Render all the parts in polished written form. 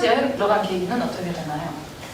신천지에 들어간 계기는 어떻게 되나요?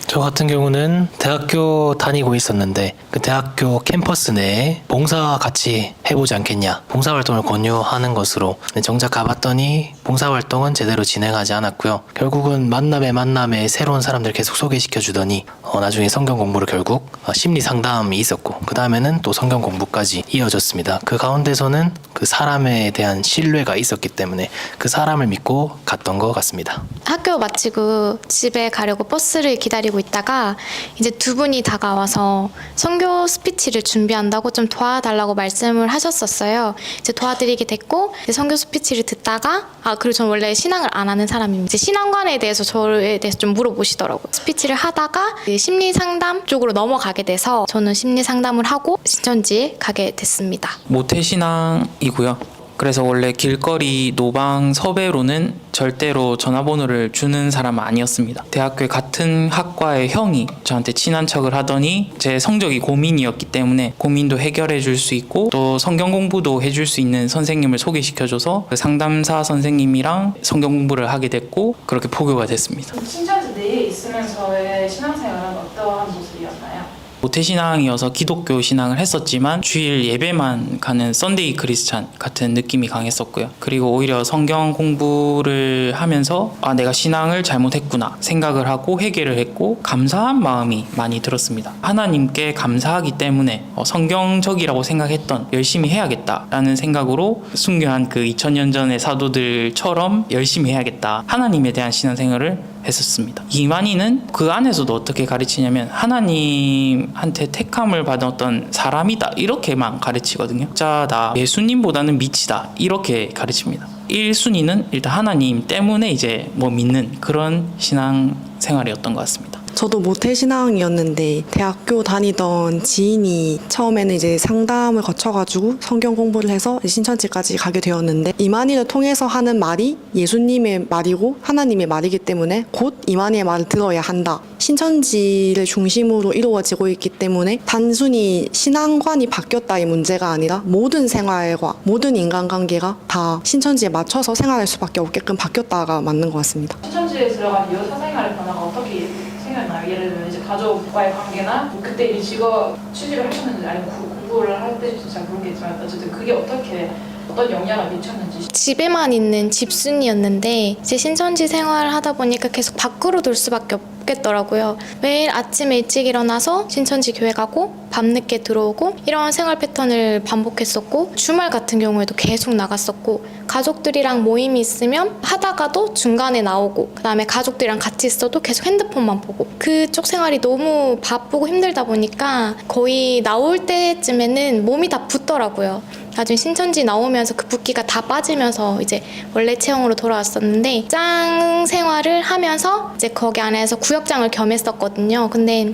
저 같은 경우는 대학교 다니고 있었는데 그 대학교 캠퍼스 내에 봉사 같이 해보지 않겠냐, 봉사활동을 권유하는 것으로. 정작 가봤더니 봉사활동은 제대로 진행하지 않았고요. 결국은 만남에 새로운 사람들 계속 소개시켜주더니 나중에 성경 공부를 결국 심리 상담이 있었고, 그 다음에는 또 성경 공부까지 이어졌습니다. 그 가운데서는 그 사람에 대한 신뢰가 있었기 때문에 그 사람을 믿고 갔던 것 같습니다. 학교 마치고 집에 가려고 버스를 기다리고 있다가 이제 두 분이 다가와서 선교 스피치를 준비한다고 좀 도와달라고 말씀을 하셨었어요. 이제 도와드리게 됐고, 이제 선교 스피치를 듣다가 그리고 저는 원래 신앙을 안 하는 사람입니다. 이제 신앙관에 대해서 저에 대해서 좀 물어보시더라고요. 스피치를 하다가 심리 상담 쪽으로 넘어가게 돼서 저는 심리 상담을 하고 신천지에 가게 됐습니다. 모태신앙이고요. 그래서 원래 길거리 노방 섭외로는 절대로 전화번호를 주는 사람은 아니었습니다. 대학교에 같은 학과의 형이 저한테 친한 척을 하더니 제 성적이 고민이었기 때문에 고민도 해결해 줄 수 있고 또 성경 공부도 해줄 수 있는 선생님을 소개시켜줘서 그 상담사 선생님이랑 성경 공부를 하게 됐고 그렇게 포교가 됐습니다. 신천지 내에 있으면서의 신앙생활은 어떠한 모습이었나요? 모태신앙이어서 기독교 신앙을 했었지만 주일 예배만 가는 썬데이 크리스찬 같은 느낌이 강했었고요. 그리고 오히려 성경 공부를 하면서 내가 신앙을 잘못했구나 생각을 하고 회개를 했고 감사한 마음이 많이 들었습니다. 하나님께 감사하기 때문에 성경적이라고 생각했던 열심히 해야겠다라는 생각으로 순교한 그 2000년 전의 사도들처럼 열심히 해야겠다, 하나님에 대한 신앙생활을 했었습니다. 이만희는 그 안에서도 어떻게 가르치냐면 하나님한테 택함을 받은 어떤 사람이다 이렇게만 가르치거든요. 자다, 예수님보다는 미치다 이렇게 가르칩니다. 1순위는 일단 하나님 때문에 이제 믿는 그런 신앙생활이었던 것 같습니다. 저도 모태신앙이었는데 대학교 다니던 지인이 처음에는 이제 상담을 거쳐가지고 성경 공부를 해서 신천지까지 가게 되었는데, 이만희를 통해서 하는 말이 예수님의 말이고 하나님의 말이기 때문에 곧 이만희의 말을 들어야 한다. 신천지를 중심으로 이루어지고 있기 때문에 단순히 신앙관이 바뀌었다의 문제가 아니라 모든 생활과 모든 인간관계가 다 신천지에 맞춰서 생활할 수밖에 없게끔 바뀌었다가 맞는 것 같습니다. 신천지에 들어간 이후 사생활의 변화가 어떻게 생겼나요? 예를 들면 이제 가족과의 관계나 그때 이 직업 취직을 하셨는지 아니면 공부를 할 때인지 잘 모르겠지만 어쨌든 그게 어떤 영향을 미쳤는지. 집에만 있는 집순이였는데 이제 신천지 생활을 하다 보니까 계속 밖으로 돌 수밖에 없겠더라고요. 매일 아침 일찍 일어나서 신천지 교회 가고 밤늦게 들어오고 이런 생활 패턴을 반복했었고, 주말 같은 경우에도 계속 나갔었고, 가족들이랑 모임이 있으면 하다가도 중간에 나오고, 그 다음에 가족들이랑 같이 있어도 계속 핸드폰만 보고, 그쪽 생활이 너무 바쁘고 힘들다 보니까 거의 나올 때쯤에는 몸이 다 붓더라고요. 나중에 신천지 나오면서 그 붓기가 다 빠지면서 이제 원래 체형으로 돌아왔었는데, 짱 생활을 하면서 이제 거기 안에서 구역장을 겸했었거든요. 근데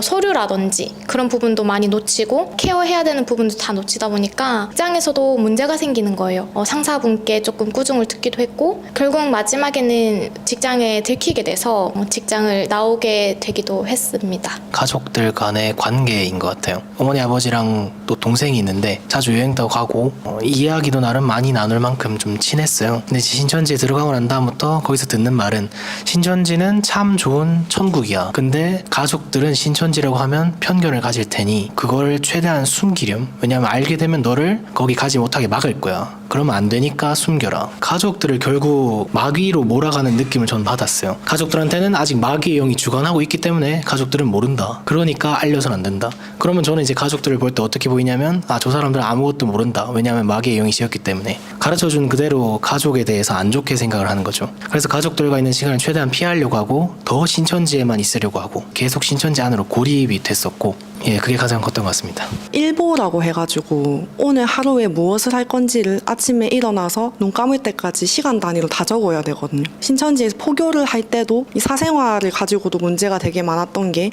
서류라든지 그런 부분도 많이 놓치고 케어해야 되는 부분도 다 놓치다 보니까 직장에서도 문제가 생기는 거예요. 상사분께 조금 꾸중을 듣기도 했고, 결국 마지막에는 직장에 들키게 돼서 직장을 나오게 되기도 했습니다. 가족들 간의 관계인 것 같아요. 어머니 아버지랑 또 동생이 있는데 자주 여행도 가고 이야기도 나름 많이 나눌 만큼 좀 친했어요. 근데 신천지에 들어가고 난 다음부터 거기서 듣는 말은 신천지는 참 좋은 천국이야. 근데 가족들은 신천지라고 하면 편견을 가질 테니 그걸 최대한 숨기렴. 왜냐하면 알게 되면 너를 거기 가지 못하게 막을 거야. 그러면 안 되니까 숨겨라. 가족들을 결국 마귀로 몰아가는 느낌을 전 받았어요. 가족들한테는 아직 마귀의 영이 주관하고 있기 때문에 가족들은 모른다. 그러니까 알려서는 안 된다. 그러면 저는 이제 가족들을 볼 때 어떻게 보이냐면 저 사람들은 아무것도 모른다. 왜냐하면 마귀의 영이 씌었기 때문에. 가르쳐준 그대로 가족에 대해서 안 좋게 생각을 하는 거죠. 그래서 가족들과 있는 시간을 최대한 피하려고 하고 더 신천지에만 있으려고 하고 계속 신천지 안으로 고립이 됐었고, 그게 가장 컸던 것 같습니다. 일보라고 해가지고 오늘 하루에 무엇을 할 건지를 아침에 일어나서 눈 감을 때까지 시간 단위로 다 적어야 되거든요. 신천지에서 포교를 할 때도 이 사생활을 가지고도 문제가 되게 많았던 게,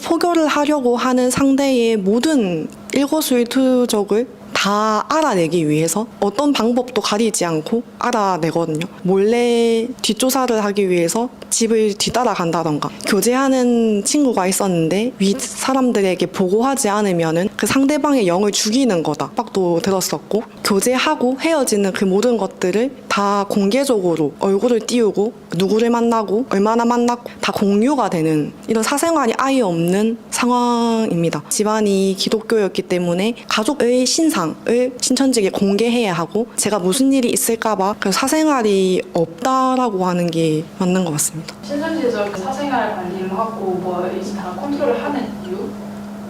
포교를 하려고 하는 상대의 모든 일거수일투족을 다 알아내기 위해서 어떤 방법도 가리지 않고 알아내거든요. 몰래 뒷조사를 하기 위해서 집을 뒤따라간다던가, 교제하는 친구가 있었는데 윗 사람들에게 보고하지 않으면은 그 상대방의 영을 죽이는 거다 빡도 들었었고, 교제하고 헤어지는 그 모든 것들을 다 공개적으로 얼굴을 띄우고 누구를 만나고 얼마나 만났고 다 공유가 되는 이런 사생활이 아예 없는 상황입니다. 집안이 기독교였기 때문에 가족의 신상을 신천지에 공개해야 하고 제가 무슨 일이 있을까봐 그래서 사생활이 없다라고 하는 게 맞는 것 같습니다. 신천지에서 그 사생활 관리를 하고 뭐 이제 다 컨트롤을 하는 이유?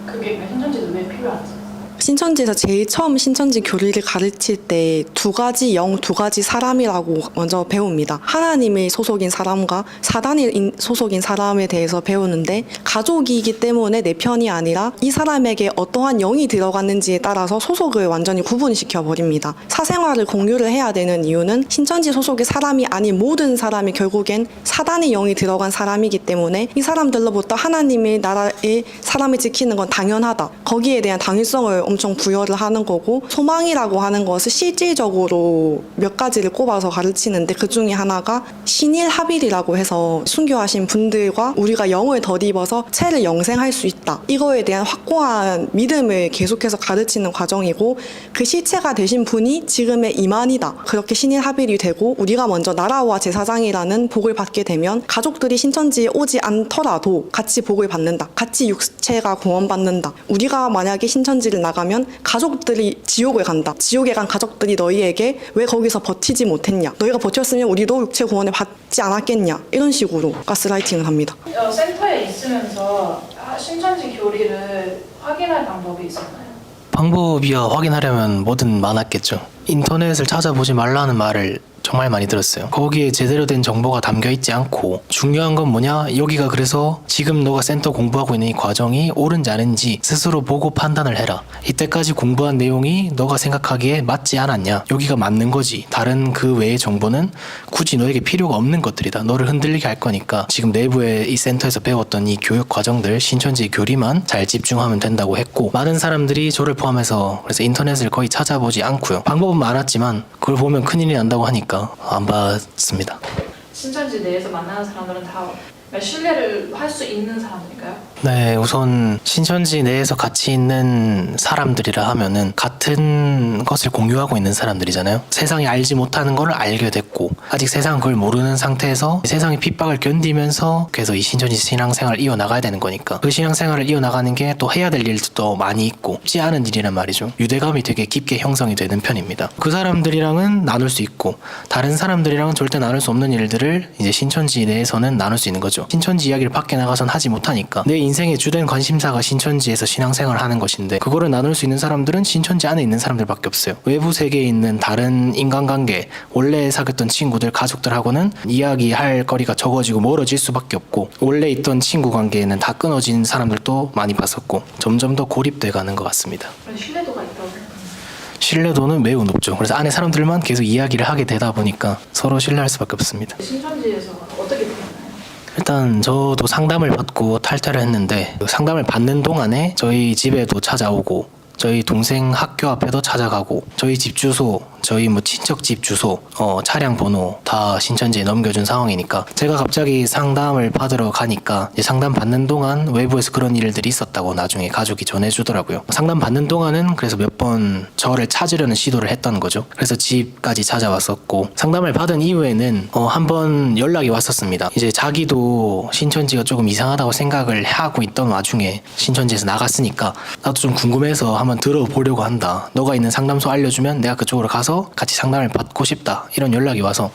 그게 신천지에서 왜 필요한지? 신천지에서 제일 처음 신천지 교리를 가르칠 때 두 가지 영, 두 가지 사람이라고 먼저 배웁니다. 하나님의 소속인 사람과 사단의 소속인 사람에 대해서 배우는데 가족이기 때문에 내 편이 아니라 이 사람에게 어떠한 영이 들어갔는지에 따라서 소속을 완전히 구분시켜 버립니다. 사생활을 공유를 해야 되는 이유는 신천지 소속의 사람이 아닌 모든 사람이 결국엔 사단의 영이 들어간 사람이기 때문에 이 사람들로부터 하나님의 나라의 사람을 지키는 건 당연하다. 거기에 대한 당위성을 엄청 부여를 하는 거고 소망이라고 하는 것을 실질적으로 몇 가지를 꼽아서 가르치는데 그 중에 하나가 신일합일이라고 해서 순교하신 분들과 우리가 영을 덧입어서 체를 영생할 수 있다. 이거에 대한 확고한 믿음을 계속해서 가르치는 과정이고 그 실체가 되신 분이 지금의 이만이다. 그렇게 신일합일이 되고 우리가 먼저 나라와 제사장이라는 복을 받게 되면 가족들이 신천지에 오지 않더라도 같이 복을 받는다. 같이 육체가 구원받는다. 우리가 만약에 신천지를 나가면 가족들이 지옥을 간다. 지옥에 간 가족들이 너희에게 왜 거기서 버티지 못했냐. 너희가 버텼으면 우리도 육체 구원을 받지 않았겠냐. 이런 식으로 가스라이팅을 합니다. 센터에 있으면서 신천지 교리를 확인할 방법이 있었나요? 방법이야 확인하려면 뭐든 많았겠죠. 인터넷을 찾아보지 말라는 말을 정말 많이 들었어요. 거기에 제대로 된 정보가 담겨 있지 않고 중요한 건 뭐냐? 여기가 그래서 지금 너가 센터 공부하고 있는 이 과정이 옳은지 아닌지 스스로 보고 판단을 해라. 이때까지 공부한 내용이 너가 생각하기에 맞지 않았냐? 여기가 맞는 거지. 다른 그 외의 정보는 굳이 너에게 필요가 없는 것들이다. 너를 흔들리게 할 거니까 지금 내부에 이 센터에서 배웠던 이 교육 과정들 신천지 교리만 잘 집중하면 된다고 했고 많은 사람들이 저를 포함해서 그래서 인터넷을 거의 찾아보지 않고요. 방법은 많았지만 그걸 보면 큰일이 난다고 하니까 안 봤습니다. 신천지 내에서 만나는 사람들은 다 신뢰를 할 수 있는 사람들일까요? 네, 우선 신천지 내에서 같이 있는 사람들이라 하면은 같은 것을 공유하고 있는 사람들이잖아요. 세상이 알지 못하는 걸 알게 됐고 아직 세상은 그걸 모르는 상태에서 세상의 핍박을 견디면서 그래서 이 신천지 신앙생활을 이어나가야 되는 거니까 그 신앙생활을 이어나가는 게 또 해야 될 일도 또 많이 있고 쉽지 않은 일이란 말이죠. 유대감이 되게 깊게 형성이 되는 편입니다. 그 사람들이랑은 나눌 수 있고 다른 사람들이랑은 절대 나눌 수 없는 일들을 이제 신천지 내에서는 나눌 수 있는 거죠. 신천지 이야기를 밖에 나가선 하지 못하니까 내 인생의 주된 관심사가 신천지에서 신앙생활을 하는 것인데 그거를 나눌 수 있는 사람들은 신천지 안에 있는 사람들밖에 없어요. 외부 세계에 있는 다른 인간관계 원래 사귀었던 친구들 가족들하고는 이야기할 거리가 적어지고 멀어질 수밖에 없고 원래 있던 친구 관계에는 다 끊어진 사람들도 많이 봤었고 점점 더 고립돼 가는 것 같습니다. 그런 신뢰도가 있다고 생각합니다. 신뢰도는 매우 높죠. 그래서 안에 사람들만 계속 이야기를 하게 되다 보니까 서로 신뢰할 수밖에 없습니다. 신천지에서 어떻게 보나요? 일단 저도 상담을 받고 탈퇴를 했는데 그 상담을 받는 동안에 저희 집에도 찾아오고 저희 동생 학교 앞에도 찾아가고 저희 집 주소 저희 뭐 친척 집 주소 차량 번호 다 신천지에 넘겨준 상황이니까 제가 갑자기 상담을 받으러 가니까 이제 상담 받는 동안 외부에서 그런 일들이 있었다고 나중에 가족이 전해주더라고요. 상담 받는 동안은 그래서 몇 번 저를 찾으려는 시도를 했던 거죠. 그래서 집까지 찾아왔었고 상담을 받은 이후에는 한 번 연락이 왔었습니다. 이제 자기도 신천지가 조금 이상하다고 생각을 하고 있던 와중에 신천지에서 나갔으니까 나도 좀 궁금해서 한번 들어보려고 한다. 너가 있는 상담소 알려주면 내가 그쪽으로 가서 같이 상담을 받고 싶다. 이런 연락이 와서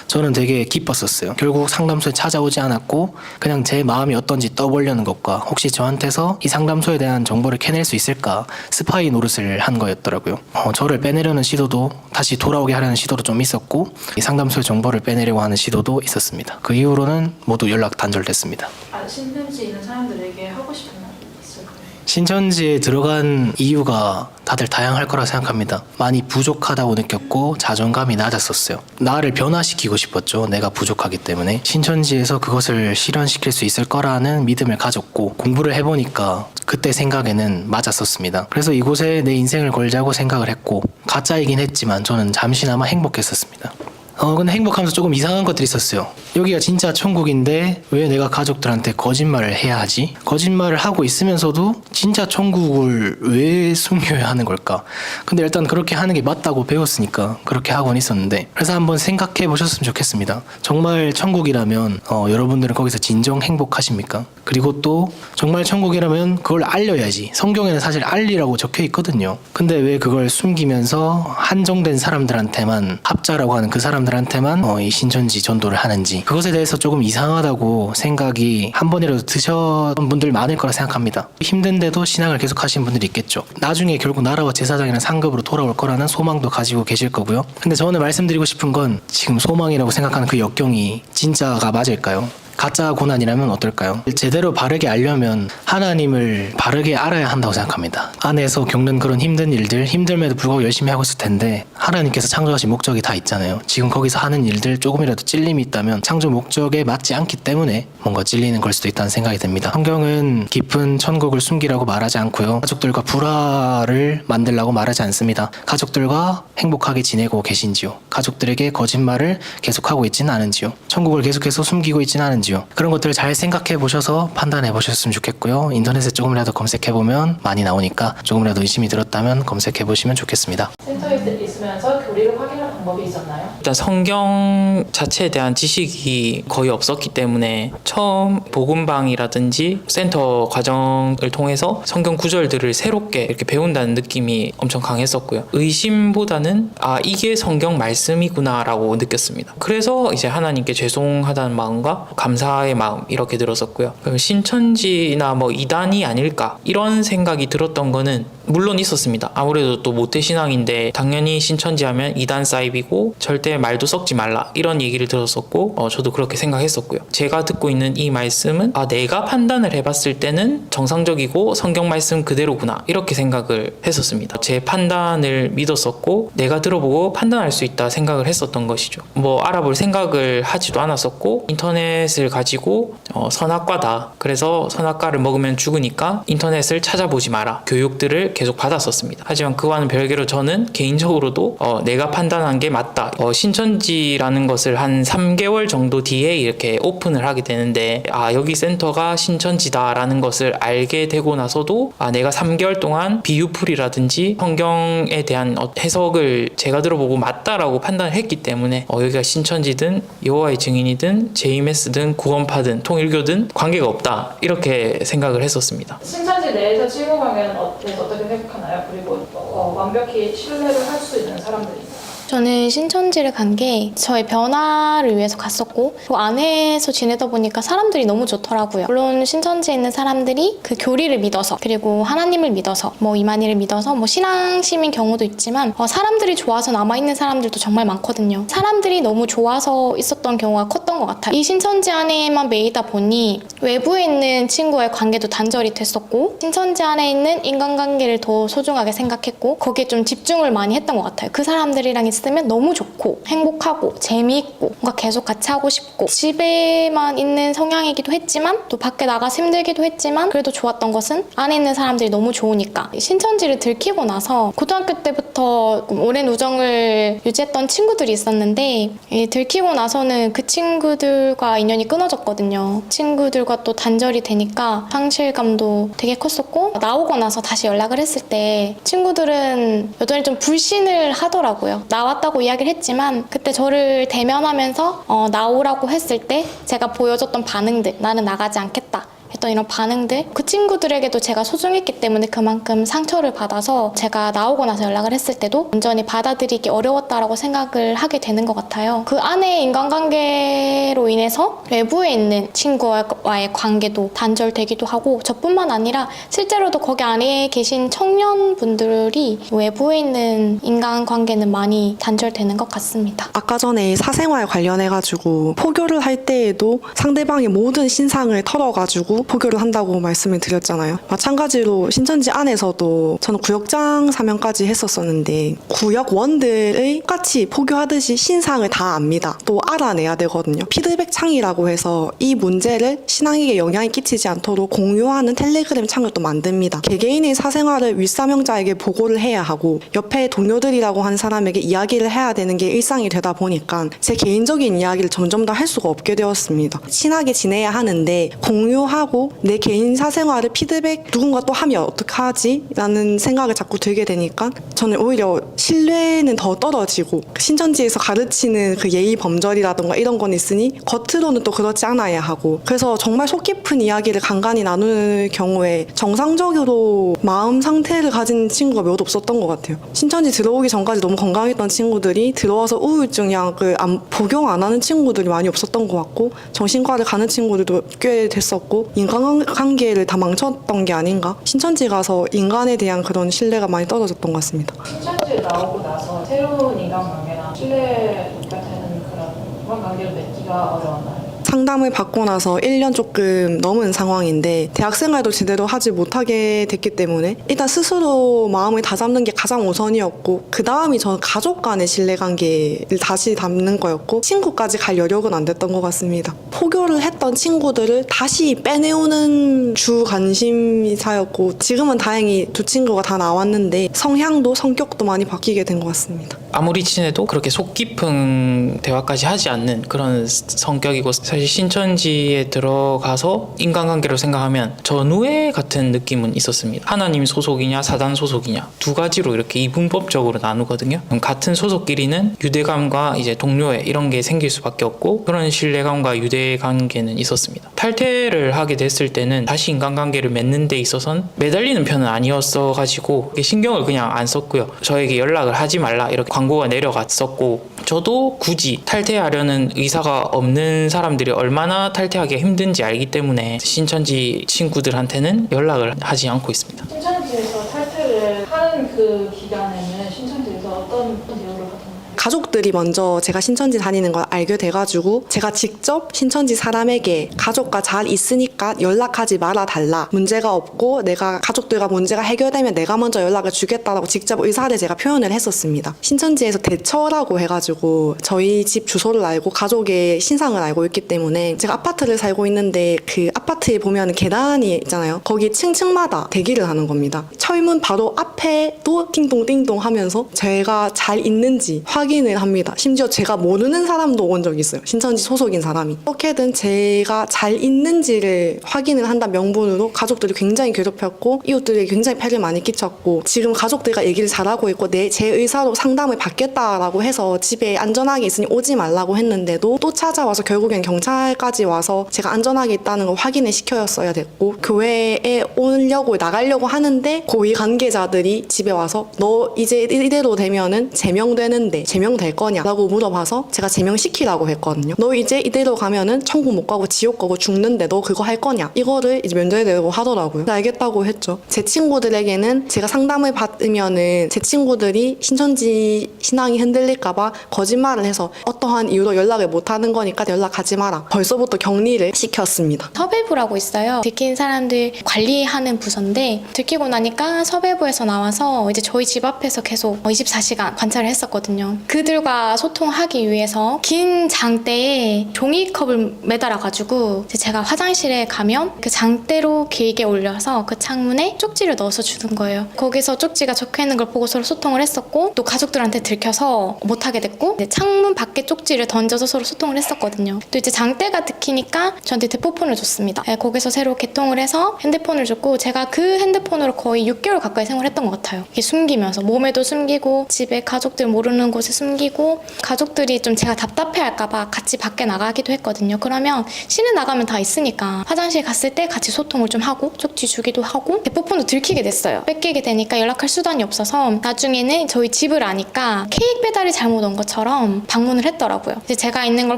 저는 되게 기뻤었어요. 결국 상담소에 찾아오지 않았고 그냥 제 마음이 어떤지 떠보려는 것과 혹시 저한테서 이 상담소에 대한 정보를 캐낼 수 있을까 스파이 노릇을 한 거였더라고요. 저를 빼내려는 시도도 다시 돌아오게 하려는 시도도 좀 있었고 이 상담소의 정보를 빼내려고 하는 시도도 있었습니다. 그 이후로는 모두 연락 단절됐습니다. 신천지에 있는 사람들에게 하고 싶은 말 있을까요? 신천지에 들어간 이유가 다들 다양할 거라 생각합니다. 많이 부족하다고 느꼈고 자존감이 낮았었어요. 나를 변화시키고 싶었죠. 내가 부족하기 때문에. 신천지에서 그것을 실현시킬 수 있을 거라는 믿음을 가졌고 공부를 해보니까 그때 생각에는 맞았었습니다. 그래서 이곳에 내 인생을 걸자고 생각을 했고 가짜이긴 했지만 저는 잠시나마 행복했었습니다. 근데 행복하면서 조금 이상한 것들이 있었어요. 여기가 진짜 천국인데 왜 내가 가족들한테 거짓말을 해야 하지? 거짓말을 하고 있으면서도 진짜 천국을 왜 숨겨야 하는 걸까? 근데 일단 그렇게 하는 게 맞다고 배웠으니까 그렇게 하고는 있었는데, 그래서 한번 생각해 보셨으면 좋겠습니다. 정말 천국이라면 여러분들은 거기서 진정 행복하십니까? 그리고 또 정말 천국이라면 그걸 알려야지. 성경에는 사실 알리라고 적혀 있거든요. 근데 왜 그걸 숨기면서 한정된 사람들한테만, 합자라고 하는 그 사람들한테만 이 신천지 전도를 하는지, 그것에 대해서 조금 이상하다고 생각이 한 번이라도 드셨던 분들 많을 거라 생각합니다. 힘든데도 신앙을 계속 하신 분들이 있겠죠. 나중에 결국 나라와 제사장이나 상급으로 돌아올 거라는 소망도 가지고 계실 거고요. 근데 저는 말씀드리고 싶은 건, 지금 소망이라고 생각하는 그 역경이 진짜가 맞을까요? 가짜 고난이라면 어떨까요? 제대로 바르게 알려면 하나님을 바르게 알아야 한다고 생각합니다. 안에서 겪는 그런 힘든 일들, 힘듦에도 불구하고 열심히 하고 있을 텐데 하나님께서 창조하신 목적이 다 있잖아요. 지금 거기서 하는 일들 조금이라도 찔림이 있다면 창조 목적에 맞지 않기 때문에 뭔가 찔리는 걸 수도 있다는 생각이 듭니다. 성경은 깊은 천국을 숨기라고 말하지 않고요, 가족들과 불화를 만들라고 말하지 않습니다. 가족들과 행복하게 지내고 계신지요? 가족들에게 거짓말을 계속하고 있지는 않은지요? 천국을 계속해서 숨기고 있지는 않은지요? 그런 것들을 잘 생각해 보셔서 판단해 보셨으면 좋겠고요. 인터넷에 조금이라도 검색해 보면 많이 나오니까 조금이라도 의심이 들었다면 검색해 보시면 좋겠습니다. 센터에 있으면서 교리를 확인할 방법이 있었나요? 일단 성경 자체에 대한 지식이 거의 없었기 때문에 처음 복음방이라든지 센터 과정을 통해서 성경 구절들을 새롭게 이렇게 배운다는 느낌이 엄청 강했었고요. 의심보다는 이게 성경 말씀이구나라고 느꼈습니다. 그래서 이제 하나님께 죄송하다는 마음과 감사의 마음 이렇게 들었었고요. 그럼 신천지나 뭐 이단이 아닐까 이런 생각이 들었던 거는 물론 있었습니다. 아무래도 또 모태신앙인데 당연히 신천지 하면 이단 사입이고 절대 말도 섞지 말라 이런 얘기를 들었었고 저도 그렇게 생각했었고요. 제가 듣고 있는 이 말씀은 내가 판단을 해봤을 때는 정상적이고 성경 말씀 그대로구나 이렇게 생각을 했었습니다. 제 판단을 믿었었고 내가 들어보고 판단할 수 있다 생각을 했었던 것이죠. 뭐 알아볼 생각을 하지도 않았었고 인터넷을 가지고 선악과다, 그래서 선악과를 먹으면 죽으니까 인터넷을 찾아보지 마라 교육들을 계속 받았었습니다. 하지만 그와는 별개로 저는 개인적으로도 내가 판단한 게 맞다. 신천지라는 것을 한 3개월 정도 뒤에 이렇게 오픈을 하게 되는데 여기 센터가 신천지다라는 것을 알게 되고 나서도 내가 3개월 동안 비유풀이라든지 성경에 대한 해석을 제가 들어보고 맞다라고 판단을 했기 때문에 여기가 신천지든 여호와의 증인이든 JMS든 구원파든 통일교든 관계가 없다 이렇게 생각을 했었습니다. 신천지 내에서 친구 관계는 대해서 어떻게 생각하나요? 그리고 완벽히 신뢰를 할 수 있는 사람들이 있나요? 저는 신천지를 간 게 저의 변화를 위해서 갔었고, 그 안에서 지내다 보니까 사람들이 너무 좋더라고요. 물론 신천지에 있는 사람들이 그 교리를 믿어서, 그리고 하나님을 믿어서, 뭐 이만희를 믿어서 뭐 신앙심인 경우도 있지만 사람들이 좋아서 남아있는 사람들도 정말 많거든요. 사람들이 너무 좋아서 있었던 경우가 컸던 것 같아요. 이 신천지 안에만 매이다 보니 외부에 있는 친구와의 관계도 단절이 됐었고, 신천지 안에 있는 인간관계를 더 소중하게 생각했고 거기에 좀 집중을 많이 했던 것 같아요. 그 사람들이랑 있으면 너무 좋고 행복하고 재미있고 뭔가 계속 같이 하고 싶고, 집에만 있는 성향이기도 했지만 또 밖에 나가서 힘들기도 했지만 그래도 좋았던 것은 안에 있는 사람들이 너무 좋으니까. 신천지를 들키고 나서 고등학교 때부터 오랜 우정을 유지했던 친구들이 있었는데 들키고 나서는 그 친구들과 인연이 끊어졌거든요. 친구들과 또 단절이 되니까 상실감도 되게 컸었고, 나오고 나서 다시 연락을 했을 때 친구들은 여전히 좀 불신을 하더라고요. 나왔다고 이야기를 했지만 그때 저를 대면하면서 나오라고 했을 때 제가 보여줬던 반응들, 나는 나가지 않겠다 했던 이런 반응들, 그 친구들에게도 제가 소중했기 때문에 그만큼 상처를 받아서 제가 나오고 나서 연락을 했을 때도 온전히 받아들이기 어려웠다라고 생각을 하게 되는 것 같아요. 그 안에 인간관계로 인해서 외부에 있는 친구와의 관계도 단절되기도 하고, 저뿐만 아니라 실제로도 거기 안에 계신 청년분들이 외부에 있는 인간관계는 많이 단절되는 것 같습니다. 아까 전에 사생활 관련해가지고 포교를 할 때에도 상대방의 모든 신상을 털어가지고 가지고 포교를 한다고 말씀을 드렸잖아요. 마찬가지로 신천지 안에서도 저는 구역장 사명까지 했었었는데 구역원들의 똑같이 포교하듯이 신상을 다 압니다. 또 알아내야 되거든요. 피드백 창이라고 해서 이 문제를 신앙에게 영향이 끼치지 않도록 공유하는 텔레그램 창을 또 만듭니다. 개개인의 사생활을 윗사명자에게 보고를 해야 하고 옆에 동료들이라고 하는 사람에게 이야기를 해야 되는 게 일상이 되다 보니까 제 개인적인 이야기를 점점 더 할 수가 없게 되었습니다. 친하게 지내야 하는데 공유하고 내 개인 사생활을 피드백 누군가 또 하면 어떡하지? 라는 생각을 자꾸 들게 되니까 저는 오히려 신뢰는 더 떨어지고 신천지에서 가르치는 그 예의 범절이라던가 이런 건 있으니 겉으로는 또 그렇지 않아야 하고 그래서 정말 속 깊은 이야기를 간간히 나누는 경우에 정상적으로 마음 상태를 가진 친구가 몇 없었던 것 같아요. 신천지 들어오기 전까지 너무 건강했던 친구들이 들어와서 우울증 약을 복용 안 하는 친구들이 많이 없었던 것 같고 정신과를 가는 친구들도 꽤 됐었고 인간관계를 다 망쳤던 게 아닌가. 신천지 가서 인간에 대한 그런 신뢰가 많이 떨어졌던 것 같습니다. 신천지에 나오고 나서 새로운 인간관계나 신뢰가 되는 그런 인간관계를 맺기가 어려웠나요? 상담을 받고 나서 1년 조금 넘은 상황인데 대학생활도 제대로 하지 못하게 됐기 때문에 일단 스스로 마음을 다잡는 게 가장 우선이었고 그 다음이 저는 가족 간의 신뢰관계를 다시 담는 거였고 친구까지 갈 여력은 안 됐던 것 같습니다. 포교를 했던 친구들을 다시 빼내오는 주 관심사였고 지금은 다행히 두 친구가 다 나왔는데 성향도 성격도 많이 바뀌게 된 것 같습니다. 아무리 친해도 그렇게 속 깊은 대화까지 하지 않는 그런 성격이고 사실 신천지에 들어가서 인간관계로 생각하면 전우회 같은 느낌은 있었습니다. 하나님 소속이냐 사단 소속이냐 두 가지로 이렇게 이분법적으로 나누거든요. 같은 소속끼리는 유대감과 이제 동료애 이런 게 생길 수밖에 없고 그런 신뢰감과 유대관계는 있었습니다. 탈퇴를 하게 됐을 때는 다시 인간관계를 맺는 데 있어서는 매달리는 편은 아니었어가지고 신경을 그냥 안 썼고요. 저에게 연락을 하지 말라 이렇게 광고가 내려갔었고 저도 굳이 탈퇴하려는 의사가 없는 사람들이 얼마나 탈퇴하기가 힘든지 알기 때문에 신천지 친구들한테는 연락을 하지 않고 있습니다. 신천지에서 탈퇴를 하는 그 기간에는 신천지에서 어떤 대우를 받았나요? 가족들이 먼저 제가 신천지 다니는 걸 알게 돼가지고 제가 직접 신천지 사람에게 가족과 잘 있으니까 연락하지 말아달라. 문제가 없고 내가 가족들과 문제가 해결되면 내가 먼저 연락을 주겠다라고 직접 의사를 제가 표현을 했었습니다. 신천지에서 대처라고 해가지고 저희 집 주소를 알고 가족의 신상을 알고 있기 때문에 제가 아파트를 살고 있는데 그 아파트에 보면 계단이 있잖아요. 거기 층층마다 대기를 하는 겁니다. 철문 바로 앞에도 띵동띵동 하면서 제가 잘 있는지 확인을 합니다. 심지어 제가 모르는 사람도 온 적이 있어요. 신천지 소속인 사람이. 어떻게든 제가 잘 있는지를 확인을 한다는 명분으로 가족들이 굉장히 괴롭혔고 이웃들에게 굉장히 폐를 많이 끼쳤고 지금 가족들과 얘기를 잘하고 있고 제 의사로 상담을 받겠다라고 해서 집에 안전하게 있으니 오지 말라고 했는데도 또 찾아와서 결국엔 경찰까지 와서 제가 안전하게 있다는 걸 확인을 시켜였어야 됐고 교회에 오려고 나가려고 하는데 고위 관계자들이 집에 와서 너 이제 이대로 되면은 제명되는데 제명될 거냐라고 물어봐서 제가 제명시키라고 했거든요. 너 이제 이대로 가면은 천국 못 가고 지옥 가고 죽는데 너 그거 할 거냐? 이거를 이제 면제되고 하더라고요. 알겠다고 했죠. 제 친구들에게는 제가 상담을 받으면은 제 친구들이 신천지 신앙이 흔들릴까봐 거짓말을 해서 어떠한 이유로 연락을 못 하는 거니까 연락하지 마라. 벌써부터 격리를 시켰습니다. 섭외부라고 있어요. 들킨 사람들 관리하는 부서인데 들키고 나니까 섭외부에서 나와서 이제 저희 집 앞에서 계속 24시간 관찰을 했었거든요. 그들과 소통하기 위해서 긴 장대에 종이컵을 매달아가지고 제가 화장실에 가면 그 장대로 길게 올려서 그 창문에 쪽지를 넣어서 주는 거예요. 거기서 쪽지가 적혀있는 걸 보고 서로 소통을 했었고 또 가족들한테 들켜서 못하게 됐고 창문 밖에 쪽지를 던져서 서로 소통을 했었거든요. 또 이제 장대가 들키니까 저한테 대포폰을 줬습니다. 거기서 새로 개통을 해서 핸드폰을 줬고 제가 그 핸드폰으로 거의 6개월 가까이 생활했던 것 같아요. 이게 숨기면서 몸에도 숨기고 집에 가족들 모르는 곳에 숨기고 가족들이 좀 제가 답답해할까봐 같이 밖에 나가기도 했거든요. 그러면 시내 나가면 다 있으니까 화장실 갔을 때 같이 소통을 좀 하고 쪽지 주기도 하고 대포폰도 들키게 됐어요. 뺏기게 되니까 연락할 수단이 없어서 나중에는 저희 집을 아니까 케이크 배달이 잘못 온 것처럼 방문을 했더라고요. 이제 제가 있는 걸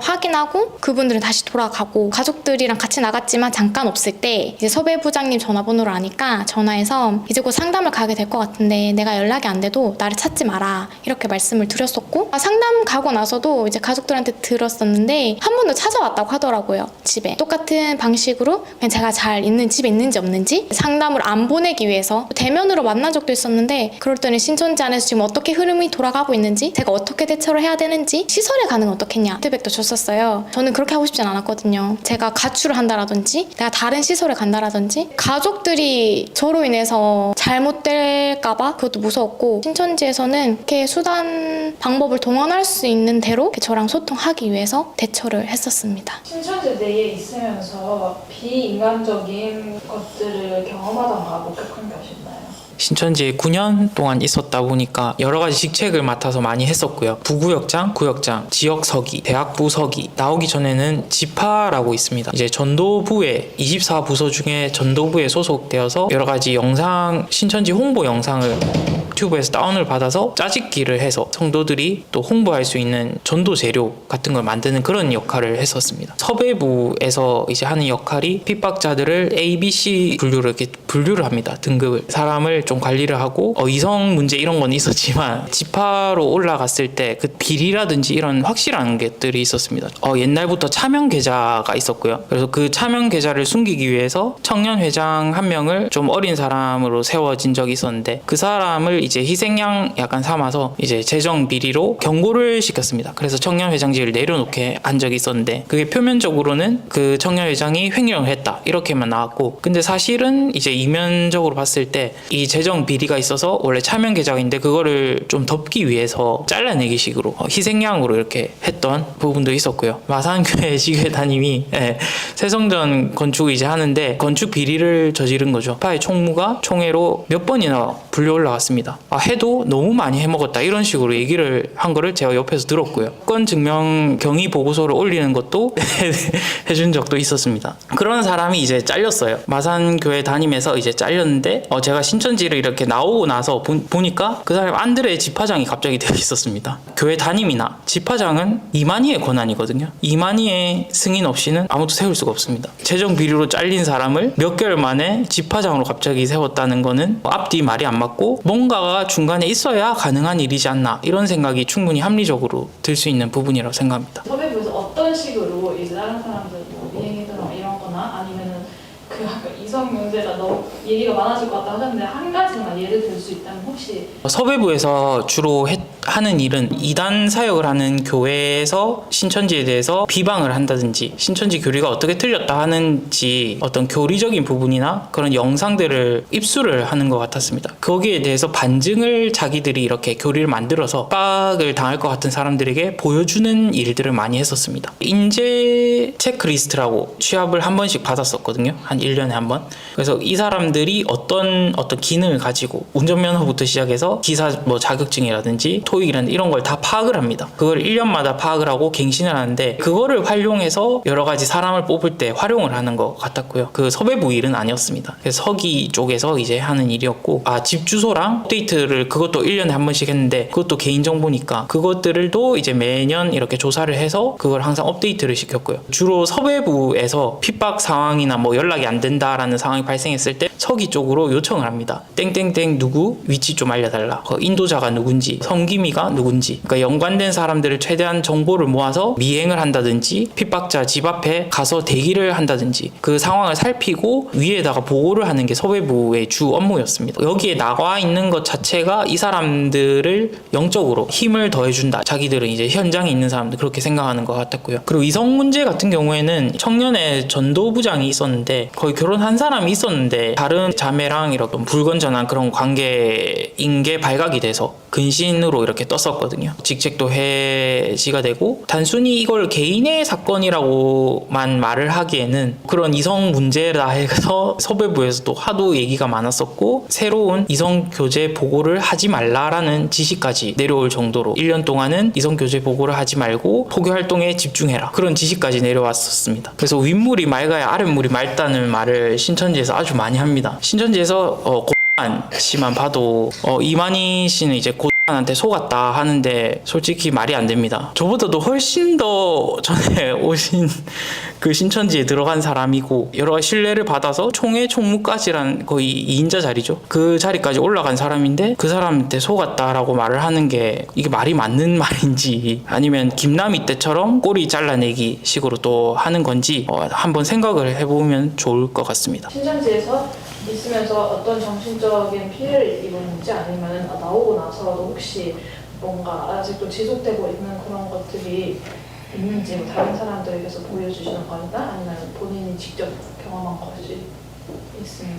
확인하고 그분들은 다시 돌아가고 가족들이랑 같이 나갔지만 있지만 잠깐 없을 때 이제 섭외 부장님 전화번호를 아니까 전화해서 이제 곧 상담을 가게 될 것 같은데 내가 연락이 안 돼도 나를 찾지 마라 이렇게 말씀을 드렸었고 상담 가고 나서도 이제 가족들한테 들었었는데 한 번도 찾아왔다고 하더라고요. 집에 똑같은 방식으로 그냥 제가 잘 있는 집에 있는지 없는지 상담을 안 보내기 위해서 대면으로 만난 적도 있었는데 그랬더니 신천지 안에서 지금 어떻게 흐름이 돌아가고 있는지 제가 어떻게 대처를 해야 되는지 시설에 가는 건 어떻겠냐 피드백도 줬었어요. 저는 그렇게 하고 싶진 않았거든요. 제가 가출을 한다라든지 내가 다른 시설에 간다라든지 가족들이 저로 인해서 잘못될까봐 그것도 무서웠고 신천지에서는 이렇게 수단 방법을 동원할 수 있는 대로 이렇게 저랑 소통하기 위해서 대처를 했었습니다. 신천지 내에 있으면서 비인간적인 것들을 경험하던가 목격한 게 있나요? 신천지에 9년 동안 있었다 보니까 여러 가지 직책을 맡아서 많이 했었고요. 부구역장, 구역장, 지역서기, 대학부 서기. 나오기 전에는 지파라고 있습니다. 이제 전도부에 24부서 중에 전도부에 소속되어서 여러 가지 영상, 신천지 홍보 영상을 유튜브에서 다운을 받아서 짜집기를 해서 성도들이 또 홍보할 수 있는 전도 재료 같은 걸 만드는 그런 역할을 했었습니다. 섭외부에서 이제 하는 역할이 핍박자들을 A, B, C 분류를 이렇게 분류를 합니다. 등급을. 사람을 좀 관리를 하고 이성 문제 이런 건 있었지만 지파로 올라갔을 때 그 비리라든지 이런 확실한 것들이 있었습니다. 옛날부터 차명 계좌가 있었고요. 그래서 그 차명 계좌를 숨기기 위해서 청년 회장 한 명을 좀 어린 사람으로 세워진 적이 있었는데 그 사람을 이제 희생양 약간 삼아서 이제 재정 비리로 경고를 시켰습니다. 그래서 청년 회장직을 내려놓게 한 적이 있었는데 그게 표면적으로는 그 청년 회장이 횡령을 했다 이렇게만 나왔고 근데 사실은 이제 이면적으로 봤을 때 이 재정 비리가 있어서 원래 차명 계좌인데 그거를 좀 덮기 위해서 잘라내기 식으로 희생양으로 이렇게 했던 부분도 있었고요. 마산교회 지교회 담임이 새성전 건축을 이제 하는데 건축 비리를 저지른 거죠. 파의 총무가 총회로 몇 번이나 불려 올라갔습니다. 해도 너무 많이 해먹었다 이런 식으로 얘기를 한 거를 제가 옆에서 들었고요. 건 증명 경위 보고서를 올리는 것도 해준 적도 있었습니다. 그런 사람이 이제 잘렸어요. 마산교회 담임에서 이제 잘렸는데 제가 신천지를 이렇게 나오고 나서 보니까 그 사람 안드레 지파장이 갑자기 되어 있었습니다. 교회 담임이나 지파장은 이만희의 권한이거든요. 이만희의 승인 없이는 아무도 세울 수가 없습니다. 재정 비리로 잘린 사람을 몇 개월 만에 지파장으로 갑자기 세웠다는 거는 앞뒤 말이 안 맞고 뭔가가 중간에 있어야 가능한 일이지 않나 이런 생각이 충분히 합리적으로 들 수 있는 부분이라고 생각합니다. 섭외부에서 어떤 식으로 이제 다른 사람들 뭐 미행이든 이런 거나 아니면은 그 아까 이성 문제가 너무 얘기가 많아질 것 같다 하셨는데 한 가지만 예를 들 수 있다면 혹시 섭외부에서 주로 하는 일은 이단 사역을 하는 교회에서 신천지에 대해서 비방을 한다든지 신천지 교리가 어떻게 틀렸다 하는지 어떤 교리적인 부분이나 그런 영상들을 입수를 하는 것 같았습니다. 거기에 대해서 반증을 자기들이 이렇게 교리를 만들어서 빡을 당할 것 같은 사람들에게 보여주는 일들을 많이 했었습니다. 인재 체크리스트라고 취합을 한 번씩 받았었거든요. 한 1년에 한 번. 그래서 이 사람들이 어떤 기능을 가지고 운전면허부터 시작해서 기사 뭐 자격증이라든지 토익이라든지 이런 걸 다 파악을 합니다. 그걸 1년마다 파악을 하고 갱신을 하는데 그거를 활용해서 여러 가지 사람을 뽑을 때 활용을 하는 것 같았고요. 그 섭외부 일은 아니었습니다. 그래서 서기 쪽에서 이제 하는 일이었고 집 주소랑 업데이트를 그것도 1년에 한 번씩 했는데 그것도 개인정보니까 그것들도 이제 매년 이렇게 조사를 해서 그걸 항상 업데이트를 시켰고요. 주로 섭외부에서 핍박 상황이나 뭐 연락이 안 된다라는 상황이 발생했을 때 서기 쪽으로 요청을 합니다. 땡땡땡 누구 위치 좀 알려달라. 인도자가 누군지 성기미가 누군지 그러니까 연관된 사람들을 최대한 정보를 모아서 미행을 한다든지 핍박자 집 앞에 가서 대기를 한다든지 그 상황을 살피고 위에다가 보고를 하는 게 섭외부의 주 업무였습니다. 여기에 나와 있는 것 자체가 이 사람들을 영적으로 힘을 더해준다. 자기들은 이제 현장에 있는 사람들 그렇게 생각하는 것 같았고요. 그리고 이성 문제 같은 경우에는 청년의 전도부장이 있었는데 거의 결혼한 사람이 있었는데 다른 자매랑 이렇게 불건전한 그런 관계인 게 발각이 돼서 근신으로 이렇게 떴었거든요. 직책도 해지가 되고 단순히 이걸 개인의 사건이라고만 말을 하기에는 그런 이성 문제라 해서 섭외부에서도 하도 얘기가 많았었고 새로운 이성 교제 보고를 하지 말라라는 지시까지 내려올 정도로 1년 동안은 이성 교제 보고를 하지 말고 포교 활동에 집중해라 그런 지시까지 내려왔었습니다. 그래서 윗물이 맑아야 아랫물이 맑다는 말을 신천지에서 아주 많이 합니다. 신천지에서 씨만 봐도 이만희 씨는 이제 곧 한테 속았다 하는데 솔직히 말이 안 됩니다. 저보다도 훨씬 더 전에 오신 그 신천지에 들어간 사람이고 여러 가지 신뢰를 받아서 총회 총무까지란 거의 2인자 자리죠. 그 자리까지 올라간 사람인데 그 사람한테 속았다라고 말을 하는 게 이게 말이 맞는 말인지 아니면 김남희 때처럼 꼬리 잘라내기 식으로 또 하는 건지 한번 생각을 해보면 좋을 것 같습니다. 신천지에서 있으면서 어떤 정신적인 피해를 입었는지 아니면 나오고 나서도 혹시 뭔가 아직도 지속되고 있는 그런 것들이 있는지 뭐 다른 사람들에게서 보여주시는 거나 아니면 본인이 직접 경험한 것이 있으면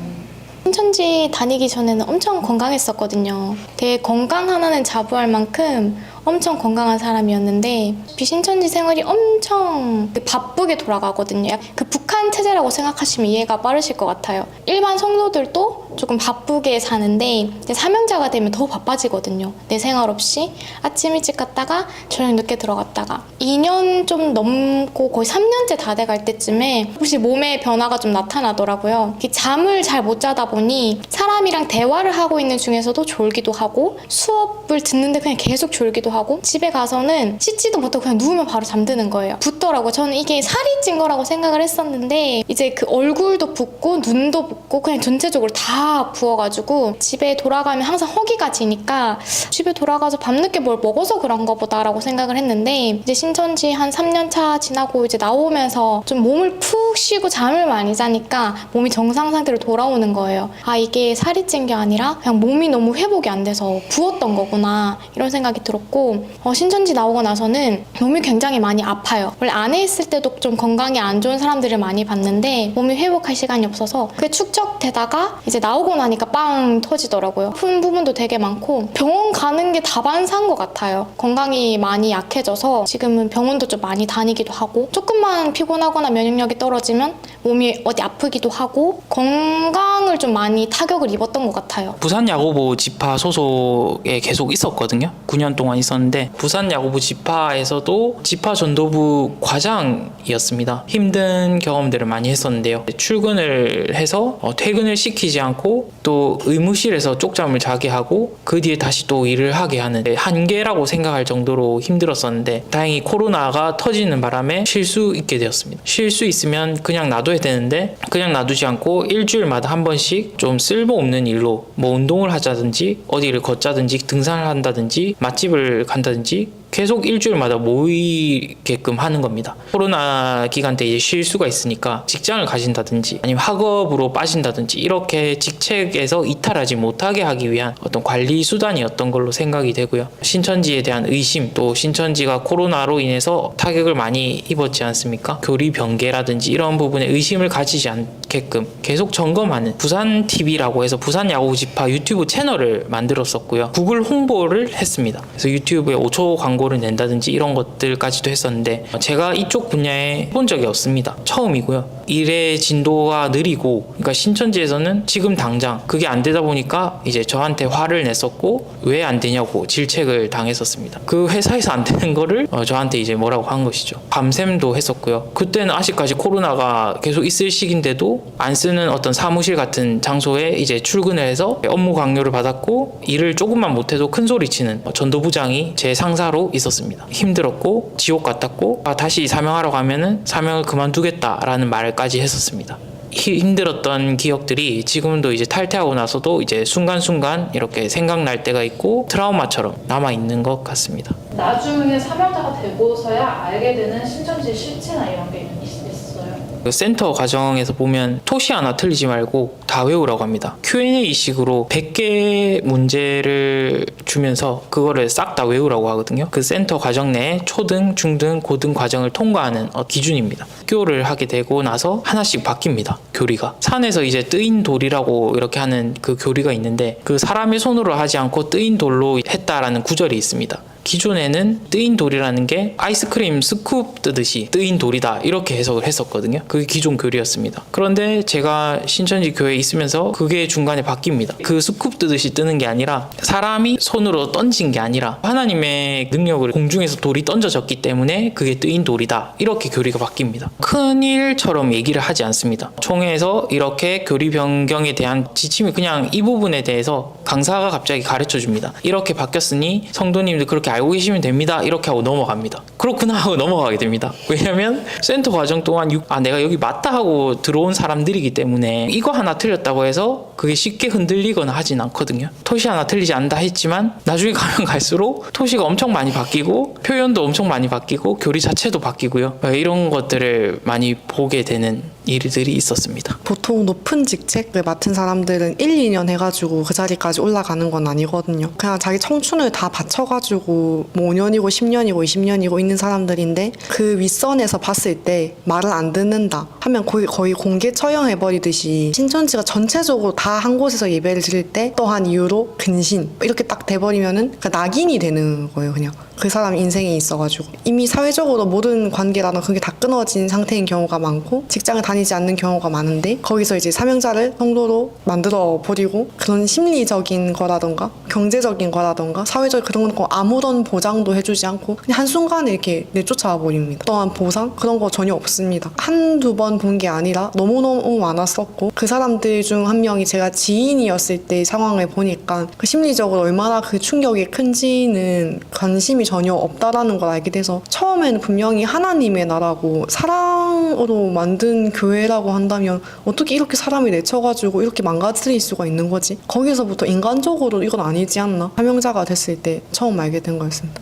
신천지 다니기 전에는 엄청 건강했었거든요. 되게 건강 하나는 자부할 만큼 엄청 건강한 사람이었는데 비신천지 생활이 엄청 바쁘게 돌아가거든요. 그 북한 체제라고 생각하시면 이해가 빠르실 것 같아요. 일반 성도들도 조금 바쁘게 사는데 사명자가 되면 더 바빠지거든요. 내 생활 없이 아침 일찍 갔다가 저녁 늦게 들어갔다가 2년 좀 넘고 거의 3년째 다 돼갈 때쯤에 혹시 몸에 변화가 좀 나타나더라고요. 잠을 잘 못 자다 보니 사람이랑 대화를 하고 있는 중에서도 졸기도 하고 수업을 듣는데 그냥 계속 졸기도 하고 집에 가서는 씻지도 못하고 그냥 누우면 바로 잠드는 거예요. 붓더라고요. 저는 이게 살이 찐 거라고 생각을 했었는데 이제 그 얼굴도 붓고 눈도 붓고 그냥 전체적으로 다 부어가지고 집에 돌아가면 항상 허기가 지니까 집에 돌아가서 밤늦게 뭘 먹어서 그런가 보다라고 생각을 했는데 이제 신천지 한 3년 차 지나고 이제 나오면서 좀 몸을 푹 쉬고 잠을 많이 자니까 몸이 정상 상태로 돌아오는 거예요. 아 이게 살이 찐 게 아니라 그냥 몸이 너무 회복이 안 돼서 부었던 거구나 이런 생각이 들었고 신천지 나오고 나서는 몸이 굉장히 많이 아파요. 원래 안에 있을 때도 좀 건강이 안 좋은 사람들을 많이 봤는데 몸이 회복할 시간이 없어서 그게 축적되다가 이제 나오고 나니까 빵 터지더라고요. 아픈 부분도 되게 많고 병원 가는 게 다반사인 것 같아요. 건강이 많이 약해져서 지금은 병원도 좀 많이 다니기도 하고 조금만 피곤하거나 면역력이 떨어지면 몸이 어디 아프기도 하고 건강을 좀 많이 타격을 입었던 것 같아요. 부산 야구부 지파 소속에 계속 있었거든요. 9년 동안 있었는데 부산 야구부 지파에서도 지파 전도부 과장이었습니다. 힘든 경험들을 많이 했었는데요. 출근을 해서 퇴근을 시키지 않고 또 의무실에서 쪽잠을 자게 하고 그 뒤에 다시 또 일을 하게 하는 한계라고 생각할 정도로 힘들었었는데 다행히 코로나가 터지는 바람에 쉴 수 있게 되었습니다. 쉴 수 있으면 그냥 놔둬야 되는데 그냥 놔두지 않고 일주일마다 한 번씩 좀 쓸모없는 일로 뭐 운동을 하자든지 어디를 걷자든지 등산을 한다든지 맛집을 간다든지 계속 일주일마다 모이게끔 하는 겁니다. 코로나 기간 때 이제 쉴 수가 있으니까 직장을 가신다든지 아니면 학업으로 빠진다든지 이렇게 직책에서 이탈하지 못하게 하기 위한 어떤 관리 수단이었던 걸로 생각이 되고요. 신천지에 대한 의심 또 신천지가 코로나로 인해서 타격을 많이 입었지 않습니까? 교리 변개라든지 이런 부분에 의심을 가지지 않게끔 계속 점검하는 부산TV라고 해서 부산 야구 지파 유튜브 채널을 만들었었고요. 구글 홍보를 했습니다. 그래서 유튜브에 5초 광고를 낸다든지 이런 것들까지도 했었는데 제가 이쪽 분야에 해본 적이 없습니다. 처음이고요. 일의 진도가 느리고 그러니까 신천지에서는 지금 당장 그게 안 되다 보니까 이제 저한테 화를 냈었고 왜 안 되냐고 질책을 당했었습니다. 그 회사에서 안 되는 거를 저한테 이제 뭐라고 한 것이죠. 밤샘도 했었고요. 그때는 아직까지 코로나가 계속 있을 시기인데도 안 쓰는 어떤 사무실 같은 장소에 이제 출근을 해서 업무 강요를 받았고 일을 조금만 못해도 큰 소리 치는 전도부장이 제 상사로 있었습니다. 힘들었고 지옥 같았고 다시 사명하러 가면은 사명을 그만두겠다라는 말까지 했었습니다. 힘들었던 기억들이 지금도 이제 탈퇴하고 나서도 이제 순간순간 이렇게 생각날 때가 있고 트라우마처럼 남아있는 것 같습니다. 나중에 사명자가 되고서야 알게 되는 신천지의 실체나 이런 게 있어요? 그 센터 과정에서 보면 토시 하나 틀리지 말고 다 외우라고 합니다. Q&A식으로 100개 문제를 주면서 그거를 싹 다 외우라고 하거든요. 그 센터 과정 내에 초등, 중등, 고등 과정을 통과하는 기준입니다. 학교를 하게 되고 나서 하나씩 바뀝니다. 교리가. 산에서 이제 뜨인 돌이라고 이렇게 하는 그 교리가 있는데 그 사람의 손으로 하지 않고 뜨인 돌로 했다라는 구절이 있습니다. 기존에는 뜨인 돌이라는 게 아이스크림 스쿱 뜨듯이 뜨인 돌이다 이렇게 해석을 했었거든요. 그게 기존 교리였습니다. 그런데 제가 신천지 교회에 있으면서 그게 중간에 바뀝니다. 그 스쿱 뜨듯이 뜨는 게 아니라 사람이 손으로 던진 게 아니라 하나님의 능력을 공중에서 돌이 던져졌기 때문에 그게 뜨인 돌이다 이렇게 교리가 바뀝니다. 큰일처럼 얘기를 하지 않습니다. 총회에서 이렇게 교리 변경에 대한 지침이 그냥 이 부분에 대해서 강사가 갑자기 가르쳐 줍니다. 이렇게 바뀌었으니 성도님들 그렇게 알고 계시면 됩니다. 이렇게 하고 넘어갑니다. 그렇구나 하고 넘어가게 됩니다. 왜냐하면 센터 과정 동안 내가 여기 맞다 하고 들어온 사람들이기 때문에 이거 하나 틀렸다고 해서 그게 쉽게 흔들리거나 하진 않거든요. 토시 하나 틀리지 않다 했지만 나중에 가면 갈수록 토시가 엄청 많이 바뀌고 표현도 엄청 많이 바뀌고 교리 자체도 바뀌고요. 이런 것들을 많이 보게 되는 일들이 있었습니다. 보통 높은 직책을 맡은 사람들은 1, 2년 해가지고 그 자리까지 올라가는 건 아니거든요. 그냥 자기 청춘을 다 바쳐가지고 뭐 5년이고 10년이고 20년이고 있는 사람들인데 그 윗선에서 봤을 때 말을 안 듣는다 하면 거의 공개 처형해버리듯이 신천지가 전체적으로 다 한 곳에서 예배를 드릴 때 또한 이유로 근신 이렇게 딱 돼버리면은 낙인이 되는 거예요. 그냥 그 사람 인생에 있어가지고 이미 사회적으로 모든 관계라는 그게 다 끊어진 상태인 경우가 많고 직장을 다니지 않는 경우가 많은데 거기서 이제 사명자를 성도로 만들어 버리고 그런 심리적인 거라던가 경제적인 거라던가 사회적 그런 거 아무런 보장도 해주지 않고 그냥 한순간에 이렇게 내쫓아 버립니다. 또한 보상 그런 거 전혀 없습니다. 한두 번 본 게 아니라 너무너무 많았었고 그 사람들 중 한 명이 제가 지인이었을 때 상황을 보니까 그 심리적으로 얼마나 그 충격이 큰지는 관심이 전혀 없다라는 걸 알게 돼서 처음에는 분명히 하나님의 나라고 사랑으로 만든 교회라고 한다면 어떻게 이렇게 사람이 내쳐가지고 이렇게 망가뜨릴 수가 있는 거지? 거기서부터 인간적으로 이건 아니지 않나? 사명자가 됐을 때 처음 알게 된 거였습니다.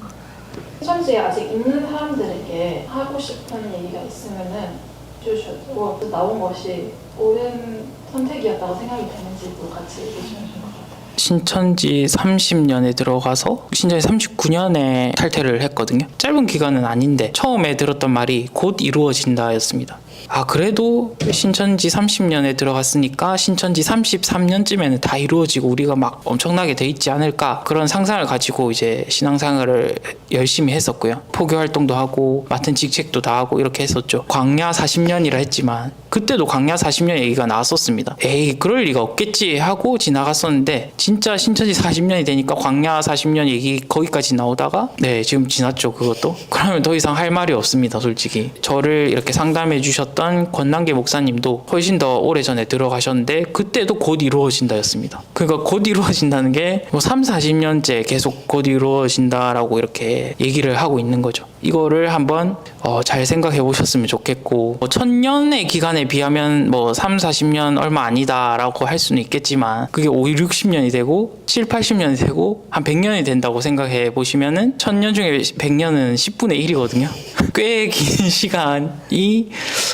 신천지에 아직 있는 사람들에게 하고 싶은 얘기가 있으면은 주셔도 나온 것이 옳은 선택이었다고 생각이 되는지도 같이 얘기해 주시면 좋을 것 같아요. 신천지 30년에 들어가서 신천지 39년에 탈퇴를 했거든요. 짧은 기간은 아닌데 처음에 들었던 말이 곧 이루어진다였습니다. 그래도 신천지 30년에 들어갔으니까 신천지 33년쯤에는 다 이루어지고 우리가 막 엄청나게 돼 있지 않을까 그런 상상을 가지고 이제 신앙생활을 열심히 했었고요. 포교 활동도 하고 맡은 직책도 다 하고 이렇게 했었죠. 광야 40년이라 했지만 그때도 광야 40년 얘기가 나왔었습니다. 에이 그럴 리가 없겠지 하고 지나갔었는데 진짜 신천지 40년이 되니까 광야 40년 얘기 거기까지 나오다가 네 지금 지났죠. 그것도 그러면 더 이상 할 말이 없습니다. 솔직히 저를 이렇게 상담해 주셨던 권남계 목사님도 훨씬 더 오래전에 들어가셨는데 그때도 곧 이루어진다였습니다. 그러니까 곧 이루어진다는 게 뭐 30-40년째 계속 곧 이루어진다라고 이렇게 얘기를 하고 있는 거죠. 이거를 한번 잘 생각해 보셨으면 좋겠고 1000년의 기간에 비하면 뭐 30-40년 얼마 아니다라고 할 수는 있겠지만 그게 50-60년이 되고 70-80년이 되고 한 100년이 된다고 생각해 보시면은 1000년 중에 100년은 10분의 1이거든요. 꽤 긴 시간이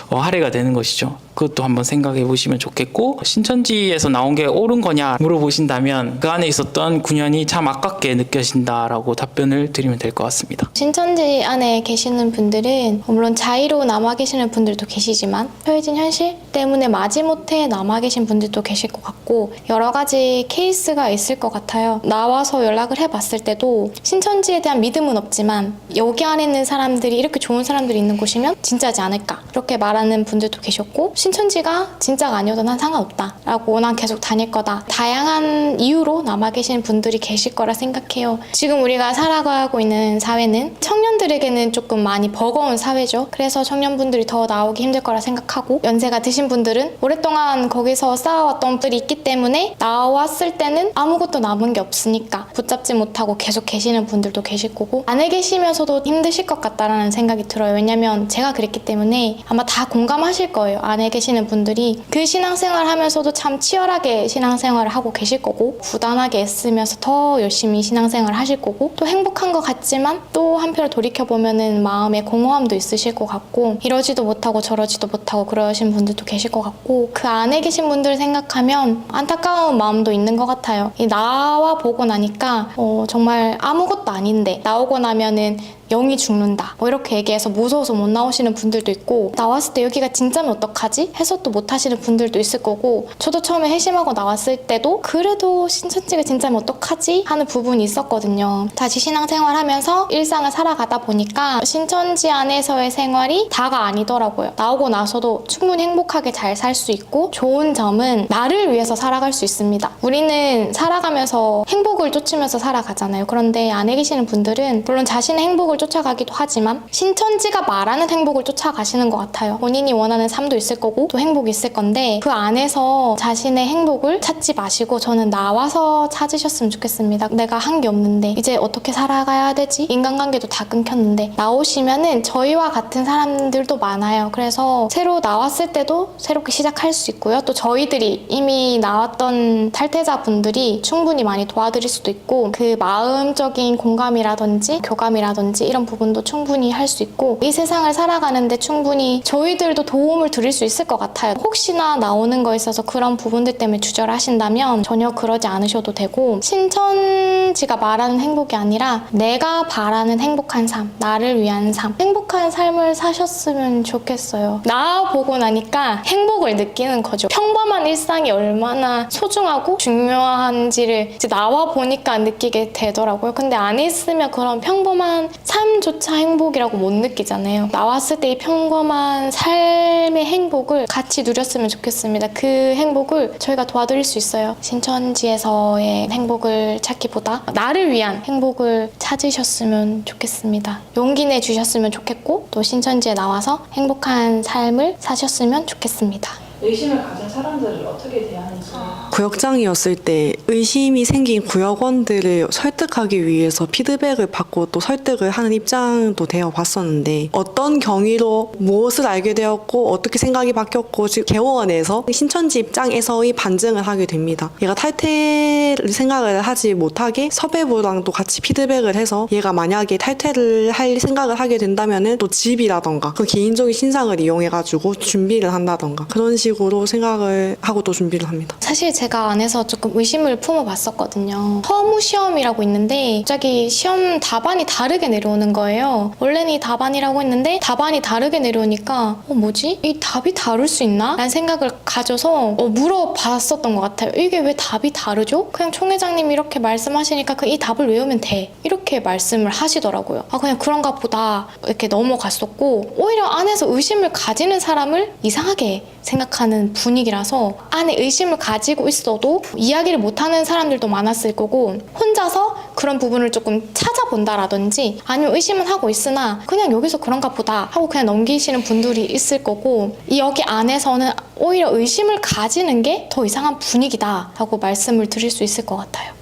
할애가 되는 것이죠. 그것도 한번 생각해 보시면 좋겠고 신천지에서 나온 게 옳은 거냐 물어보신다면 그 안에 있었던 9년이 참 아깝게 느껴진다라고 답변을 드리면 될 것 같습니다. 신천지 안에 계시는 분들은 물론 자의로 남아 계시는 분들도 계시지만 처해진 현실 때문에 마지못해 남아 계신 분들도 계실 것 같고 여러 가지 케이스가 있을 것 같아요. 나와서 연락을 해봤을 때도 신천지에 대한 믿음은 없지만 여기 안에 있는 사람들이 이렇게 좋은 사람들이 있는 곳이면 진짜지 않을까 이렇게 말하는 분들도 계셨고 신천지가 진짜가 아니어도 난 상관없다 라고 난 계속 다닐 거다 다양한 이유로 남아 계신 분들이 계실 거라 생각해요. 지금 우리가 살아가고 있는 사회는 청년들에게는 조금 많이 버거운 사회죠. 그래서 청년분들이 더 나오기 힘들 거라 생각하고 연세가 드신 분들은 오랫동안 거기서 쌓아왔던 분들이 있기 때문에 나왔을 때는 아무것도 남은 게 없으니까 붙잡지 못하고 계속 계시는 분들도 계실 거고 안에 계시면서도 힘드실 것 같다라는 생각이 들어요. 왜냐면 제가 그랬기 때문에 아마 다 공감하실 거예요. 안에 계시는 분들이 그 신앙생활 하면서도 참 치열하게 신앙생활을 하고 계실 거고 부단하게 애쓰면서 더 열심히 신앙생활 하실 거고 또 행복한 것 같지만 또 한편으로 돌이켜보면은 마음에 공허함도 있으실 것 같고 이러지도 못하고 저러지도 못하고 그러신 분들도 계실 것 같고 그 안에 계신 분들을 생각하면 안타까운 마음도 있는 것 같아요. 나와 보고 나니까 정말 아무것도 아닌데 나오고 나면은 영이 죽는다 뭐 이렇게 얘기해서 무서워서 못 나오시는 분들도 있고 나왔을 때 여기가 진짜면 어떡하지? 해서 또 못 하시는 분들도 있을 거고 저도 처음에 회심하고 나왔을 때도 그래도 신천지가 진짜면 어떡하지? 하는 부분이 있었거든요. 다시 신앙생활하면서 일상을 살아가다 보니까 신천지 안에서의 생활이 다가 아니더라고요. 나오고 나서도 충분히 행복하게 잘 살 수 있고 좋은 점은 나를 위해서 살아갈 수 있습니다. 우리는 살아가면서 행복을 쫓으면서 살아가잖아요. 그런데 안에 계시는 분들은 물론 자신의 행복을 쫓아가기도 하지만 신천지가 말하는 행복을 쫓아가시는 것 같아요. 본인이 원하는 삶도 있을 거고 또 행복이 있을 건데 그 안에서 자신의 행복을 찾지 마시고 저는 나와서 찾으셨으면 좋겠습니다. 내가 한 게 없는데 이제 어떻게 살아가야 되지? 인간관계도 다 끊겼는데 나오시면은 저희와 같은 사람들도 많아요. 그래서 새로 나왔을 때도 새롭게 시작할 수 있고요. 또 저희들이 이미 나왔던 탈퇴자분들이 충분히 많이 도와드릴 수도 있고 그 마음적인 공감이라든지 교감이라든지 이런 부분도 충분히 할 수 있고 이 세상을 살아가는데 충분히 저희들도 도움을 드릴 수 있을 것 같아요. 혹시나 나오는 거에 있어서 그런 부분들 때문에 주저하신다면 전혀 그러지 않으셔도 되고 신천지가 말하는 행복이 아니라 내가 바라는 행복한 삶, 나를 위한 삶, 행복한 삶을 사셨으면 좋겠어요. 나와보고 나니까 행복을 느끼는 거죠. 평범한 일상이 얼마나 소중하고 중요한지를 이제 나와보니까 느끼게 되더라고요. 근데 안에 있으면 그런 평범한 삶조차 행복이라고 못 느끼잖아요. 나왔을 때 이 평범한 삶의 행복을 같이 누렸으면 좋겠습니다. 그 행복을 저희가 도와드릴 수 있어요. 신천지에서의 행복을 찾기보다 나를 위한 행복을 찾으셨으면 좋겠습니다. 용기 내주셨으면 좋겠고 또 신천지에 나와서 행복한 삶을 사셨으면 좋겠습니다. 의심을 가진 사람들을 어떻게 대하는지. 구역장이었을 때 의심이 생긴 구역원들을 설득하기 위해서 피드백을 받고 또 설득을 하는 입장도 되어 봤었는데 어떤 경위로 무엇을 알게 되었고 어떻게 생각이 바뀌었고 지금 개원에서 신천지 입장에서의 반증을 하게 됩니다. 얘가 탈퇴를 생각을 하지 못하게 섭외부랑도 같이 피드백을 해서 얘가 만약에 탈퇴를 할 생각을 하게 된다면은 또 집이라던가 그 개인적인 신상을 이용해가지고 준비를 한다던가 그런 식으로 생각을 하고 또 준비를 합니다. 사실 제가 안에서 조금 의심을 품어봤었거든요. 허무 시험이라고 있는데 갑자기 시험 답안이 다르게 내려오는 거예요. 원래는 이 답안이라고 했는데 답안이 다르게 내려오니까 뭐지? 이 답이 다를 수 있나? 라는 생각을 가져서 물어봤었던 것 같아요. 이게 왜 답이 다르죠? 그냥 총회장님이 이렇게 말씀하시니까 이 답을 외우면 돼. 이렇게 말씀을 하시더라고요. 그냥 그런가 보다 이렇게 넘어갔었고 오히려 안에서 의심을 가지는 사람을 이상하게 생각하는 분위기라서 안에 의심을 가지고 있어도 이야기를 못하는 사람들도 많았을 거고 혼자서 그런 부분을 조금 찾아본다라든지 아니면 의심은 하고 있으나 그냥 여기서 그런가 보다 하고 그냥 넘기시는 분들이 있을 거고 여기 안에서는 오히려 의심을 가지는 게 더 이상한 분위기다 라고 말씀을 드릴 수 있을 것 같아요.